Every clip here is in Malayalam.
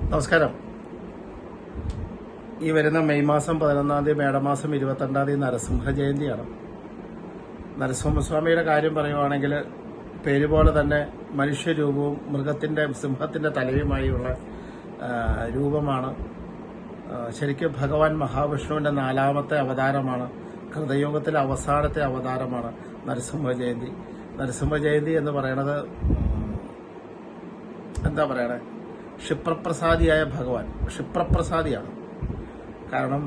നമസ്കാരം. ഈ വരുന്ന മെയ് മാസം 11-ാം തീയതി, മേടമാസം 22-ാം തീയതി നരസിംഹ ജയന്തിയാണ്. നരസിംഹസ്വാമിയുടെ കാര്യം പറയുവാണെങ്കിൽ പേര് പോലെ തന്നെ മനുഷ്യരൂപവും സിംഹത്തിന്റെ തലയുമായുള്ള രൂപമാണ്. ശരിക്കും ഭഗവാൻ മഹാവിഷ്ണുവിന്റെ 4ാമത്തെ അവതാരമാണ്. കൃതയുഗത്തിലെ അവസാനത്തെ അവതാരമാണ് നരസിംഹ ജയന്തി. നരസിംഹ ജയന്തി എന്ന് പറയുന്നത് എന്താ പറയണേ, ക്ഷിപ്രപ്രസാദിയായ ഭഗവാൻ ക്ഷിപ്രപ്രസാദിയാണ്. കാരണം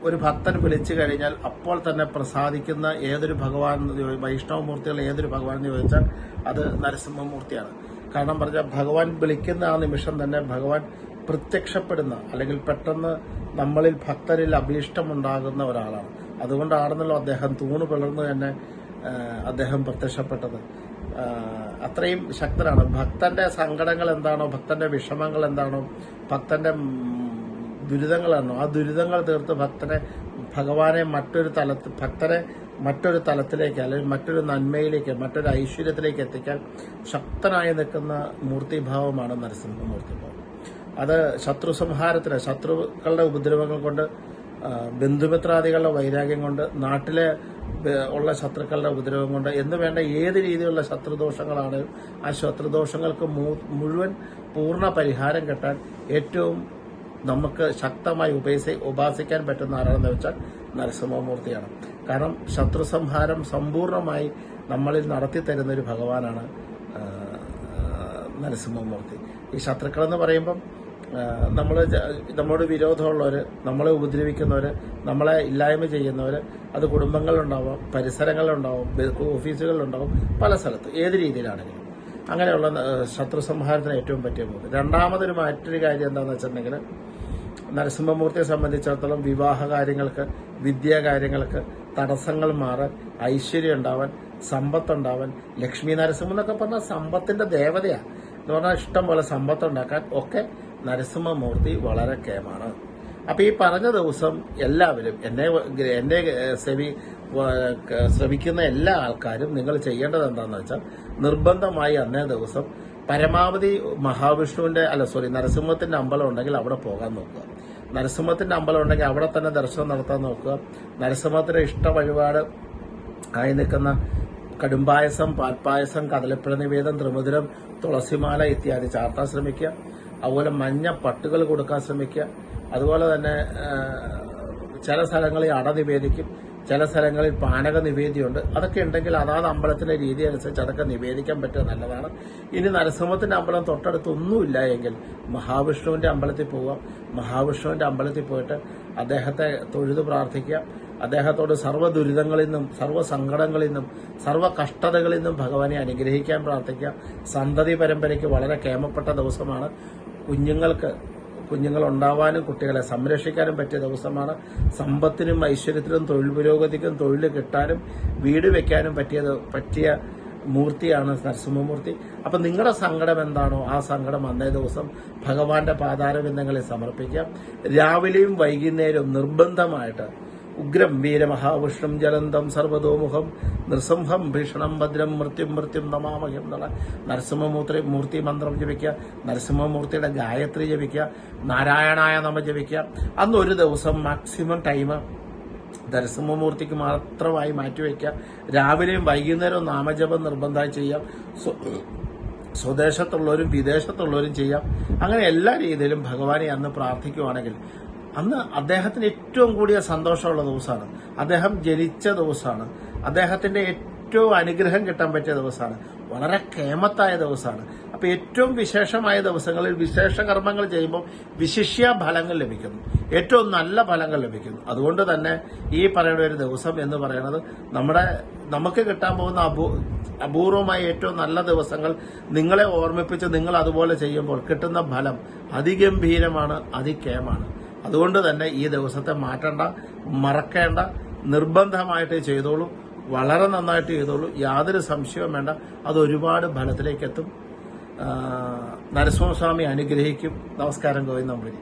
ഒരു ഭക്തൻ വിളിച്ചു കഴിഞ്ഞാൽ അപ്പോൾ തന്നെ പ്രസാദിക്കുന്ന ഏതൊരു ഭഗവാൻ, വൈഷ്ണവമൂർത്തികൾ ഏതൊരു ഭഗവാൻ എന്ന് ചോദിച്ചാൽ അത് നരസിംഹമൂർത്തിയാണ്. കാരണം പറഞ്ഞാൽ ഭഗവാൻ വിളിക്കുന്ന ആ നിമിഷം തന്നെ ഭഗവാൻ പ്രത്യക്ഷപ്പെടുന്ന, അല്ലെങ്കിൽ പെട്ടെന്ന് നമ്മളിൽ ഭക്തരിൽ അഭീഷ്ടമുണ്ടാകുന്ന ഒരാളാണ്. അതുകൊണ്ടാണെന്നല്ലോ അദ്ദേഹം തൂണ് പിളർന്നു തന്നെ അദ്ദേഹം പ്രത്യക്ഷപ്പെട്ടത്. അത്രയും ശക്തനാണ്. ഭക്തന്റെ സങ്കടങ്ങൾ എന്താണോ, ഭക്തന്റെ വിഷമങ്ങൾ എന്താണോ, ഭക്തന്റെ ദുരിതങ്ങളാണോ, ആ ദുരിതങ്ങൾ തീർത്ത് ഭഗവാനെ ഭക്തരെ മറ്റൊരു തലത്തിലേക്ക്, അല്ലെങ്കിൽ മറ്റൊരു നന്മയിലേക്ക്, മറ്റൊരു ഐശ്വര്യത്തിലേക്ക് എത്തിക്കാൻ ശക്തനായി നിൽക്കുന്ന മൂർത്തിഭാവമാണ് നരസിംഹമൂർത്തിഭാവം. അത് ശത്രു സംഹാരത്തിന്, ശത്രുക്കളുടെ ഉപദ്രവങ്ങൾ കൊണ്ട്, ബന്ധുമിത്രാദികളുടെ വൈരാഗ്യം കൊണ്ട്, നാട്ടിലെ ഉള്ള ശത്രുക്കളുടെ ഉപദ്രവം കൊണ്ട് എന്ന് വേണ്ട ഏത് രീതിയിലുള്ള ശത്രുദോഷങ്ങളാണ്, ആ ശത്രുദോഷങ്ങൾക്ക് മുഴുവൻ പൂർണ്ണ പരിഹാരം കിട്ടാൻ ഏറ്റവും നമുക്ക് ശക്തമായി ഉപാസിക്കാൻ പറ്റുന്ന ആരാണെന്ന് വെച്ചാൽ നരസിംഹമൂർത്തിയാണ്. കാരണം ശത്രു സംഹാരം സമ്പൂർണമായി നമ്മളിൽ നടത്തി തരുന്ന ഒരു ഭഗവാനാണ് നരസിംഹമൂർത്തി. ഈ ശത്രുക്കളെന്ന് പറയുമ്പം നമ്മളോട് വിരോധമുള്ളവർ, നമ്മളെ ഉപദ്രവിക്കുന്നവർ, നമ്മളെ ഇല്ലായ്മ ചെയ്യുന്നവർ, അത് കുടുംബങ്ങളിലുണ്ടാവാം, പരിസരങ്ങളിലുണ്ടാവും, ഓഫീസുകളിലുണ്ടാവും, പല സ്ഥലത്ത് ഏത് രീതിയിലാണെങ്കിലും അങ്ങനെയുള്ള ശത്രു സംഹാരത്തിന് ഏറ്റവും പറ്റിയ മൂർത്തി. മറ്റൊരു കാര്യം എന്താണെന്ന് വെച്ചിട്ടുണ്ടെങ്കിൽ, നരസിംഹമൂർത്തിയെ സംബന്ധിച്ചിടത്തോളം വിവാഹ കാര്യങ്ങൾക്ക്, വിദ്യാകാര്യങ്ങൾക്ക് തടസ്സങ്ങൾ മാറാൻ, ഐശ്വര്യം ഉണ്ടാവാൻ, സമ്പത്തുണ്ടാവാൻ, ലക്ഷ്മി നരസിംഹം എന്നൊക്കെ പറഞ്ഞാൽ സമ്പത്തിന്റെ ദേവതയാണ് എന്ന് പറഞ്ഞാൽ ഇഷ്ടം പോലെ സമ്പത്തുണ്ടാക്കാൻ ഒക്കെ നരസിംഹമൂർത്തി വളരെ കേമാണ്. അപ്പൊ ഈ പറഞ്ഞ ദിവസം എല്ലാവരും, എന്നെ ശ്രമിക്കുന്ന എല്ലാ ആൾക്കാരും നിങ്ങൾ ചെയ്യേണ്ടത് എന്താണെന്ന് വെച്ചാൽ, നിർബന്ധമായി അന്നേ ദിവസം പരമാവധി നരസിംഹത്തിന്റെ അമ്പലം ഉണ്ടെങ്കിൽ അവിടെ പോകാൻ നോക്കുക. നരസിംഹത്തിന്റെ അമ്പലം ഉണ്ടെങ്കിൽ അവിടെ തന്നെ ദർശനം നടത്താൻ നോക്കുക. നരസിംഹത്തിന്റെ ഇഷ്ട വഴിപാട് ആയി നിൽക്കുന്ന കടുംപായസം, പാൽപ്പായസം, കദളിപ്പഴ നിവേദം, ത്രിമധുരം, തുളസിമാല ഇത്യാദി ചാർത്താൻ ശ്രമിക്കുക. അതുപോലെ മഞ്ഞ പട്ടുകൾ കൊടുക്കാൻ ശ്രമിക്കുക. അതുപോലെ തന്നെ ചില സ്ഥലങ്ങളിൽ അട നിവേദിക്കും, ചില സ്ഥലങ്ങളിൽ പാനക നിവേദ്യമുണ്ട്. അതൊക്കെ ഉണ്ടെങ്കിൽ അതാത് അമ്പലത്തിന്റെ രീതി അനുസരിച്ച് അതൊക്കെ നിവേദിക്കാൻ പറ്റുക നല്ലതാണ്. ഇനി നരസിംഹത്തിന്റെ അമ്പലം തൊട്ടടുത്തൊന്നുമില്ല എങ്കിൽ മഹാവിഷ്ണുവിന്റെ അമ്പലത്തിൽ പോവാം. മഹാവിഷ്ണുവിന്റെ അമ്പലത്തിൽ പോയിട്ട് അദ്ദേഹത്തെ തൊഴുതു പ്രാർത്ഥിക്കുക. അദ്ദേഹത്തോട് സർവ്വ ദുരിതങ്ങളിൽ നിന്നും, സർവ്വ സങ്കടങ്ങളിൽ നിന്നും, സർവ്വ കഷ്ടതകളിൽ നിന്നും ഭഗവാനെ അനുഗ്രഹിക്കാൻ പ്രാർത്ഥിക്കുക. സന്തതി പരമ്പരയ്ക്ക് വളരെ കേമപ്പെട്ട ദിവസമാണ്. കുഞ്ഞുങ്ങൾ ഉണ്ടാവാനും കുട്ടികളെ സംരക്ഷിക്കാനും പറ്റിയ ദിവസമാണ്. സമ്പത്തിനും ഐശ്വര്യത്തിനും തൊഴിൽ പുരോഗതിക്കും തൊഴിൽ കിട്ടാനും വീട് വെക്കാനും പറ്റിയ മൂർത്തിയാണ് നരസിംഹമൂർത്തി. അപ്പൊ നിങ്ങളുടെ സങ്കടം എന്താണോ ആ സങ്കടം അന്നേ ദിവസം ഭഗവാന്റെ പാതാരബിന്ദങ്ങളിൽ സമർപ്പിക്കാം. രാവിലെയും വൈകുന്നേരവും നിർബന്ധമായിട്ട് ഉഗ്രം വീരമഹാവിഷ്ണും ജലന്തം സർവതോമുഖം നൃസിംഹം ഭീഷണം ഭദ്രം മൃത്യും നമാമഹ്യം എന്നുള്ള നരസിംഹമൂർത്തി മന്ത്രം ജപിക്കുക. നരസിംഹമൂർത്തിയുടെ ഗായത്രി ജപിക്കുക. നാരായണായ നമ ജപിക്കുക. അന്ന് ഒരു ദിവസം മാക്സിമം ടൈം നരസിംഹമൂർത്തിക്ക് മാത്രമായി മാറ്റിവെക്കുക. രാവിലെയും വൈകുന്നേരവും നാമജപം നിർബന്ധമായി ചെയ്യാം. സ്വദേശത്തുള്ളവരും വിദേശത്തുള്ളവരും ചെയ്യാം. അങ്ങനെ എല്ലാ രീതിയിലും ഭഗവാനെ അന്ന് പ്രാർത്ഥിക്കുവാണെങ്കിൽ അന്ന് അദ്ദേഹത്തിന് ഏറ്റവും കൂടിയ സന്തോഷമുള്ള ദിവസമാണ്. അദ്ദേഹം ജനിച്ച ദിവസമാണ്. അദ്ദേഹത്തിന്റെ ഏറ്റവും അനുഗ്രഹം കിട്ടാൻ പറ്റിയ ദിവസമാണ്. വളരെ കേമത്തായ ദിവസമാണ്. അപ്പൊ ഏറ്റവും വിശേഷമായ ദിവസങ്ങളിൽ വിശേഷ കർമ്മങ്ങൾ ചെയ്യുമ്പോൾ വിശിഷ്യ ഫലങ്ങൾ ലഭിക്കുന്നു, ഏറ്റവും നല്ല ഫലങ്ങൾ ലഭിക്കുന്നു. അതുകൊണ്ട് തന്നെ ഈ പറയുന്ന ഒരു ദിവസം എന്ന് പറയുന്നത് നമുക്ക് കിട്ടാൻ പോകുന്ന അപൂർവമായ ഏറ്റവും നല്ല ദിവസങ്ങൾ നിങ്ങളെ ഓർമ്മിപ്പിച്ച് നിങ്ങൾ അതുപോലെ ചെയ്യുമ്പോൾ കിട്ടുന്ന ഫലം അതിഗംഭീരമാണ്, അതികേമാണ്. അതുകൊണ്ട് തന്നെ ഈ ദിവസത്തെ മാറ്റണ്ട, മറക്കേണ്ട, നിർബന്ധമായിട്ട് ചെയ്തോളൂ. വളരെ നന്നായിട്ട് ചെയ്തോളൂ. യാതൊരു സംശയവും വേണ്ട. അത് ഒരുപാട് ഫലത്തിലേക്ക് എത്തും. നരസിംഹസ്വാമി അനുഗ്രഹിക്കും. നമസ്കാരം. ഗോവിന്ദ നമ്പൂതിരി.